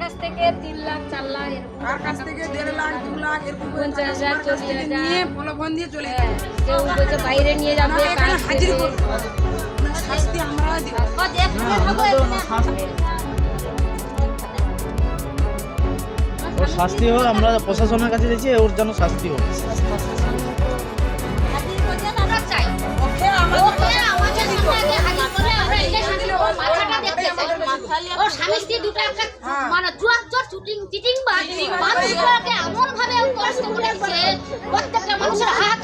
কাছ থেকে 3 লাখ 4 লাখ এরকম, কার কাছ থেকে 1.5 লাখ 2 লাখ এরকম 50,000 40,000 নিয়ে প্রলোভন দিয়ে চলে যায়। কেউ বলছে বাইরে নিয়ে যাবে, আমরা এখানে কাজ হাজির দেবে। করব, শাস্তি আমরা দেব। ও দেখতে থাকো এখানে। ওর শাস্তি হোক, আমরা প্রশাসনের কাছে দিয়েছি, ওর যেন শাস্তি হোক। আমরা চাই ওকে আমাদের ওকে আমাদের সামনে আগে হাজির করে আমরা ইলেকশন দিব, মাথাটা দেখতে চাই। ও স্বামী স্ত্রী দুটো একটা মানে জুয়া চিটিং বা মানুষগুলোকে এমন ভাবে কষ্ট করেছে, প্রত্যেকটা মানুষের হাত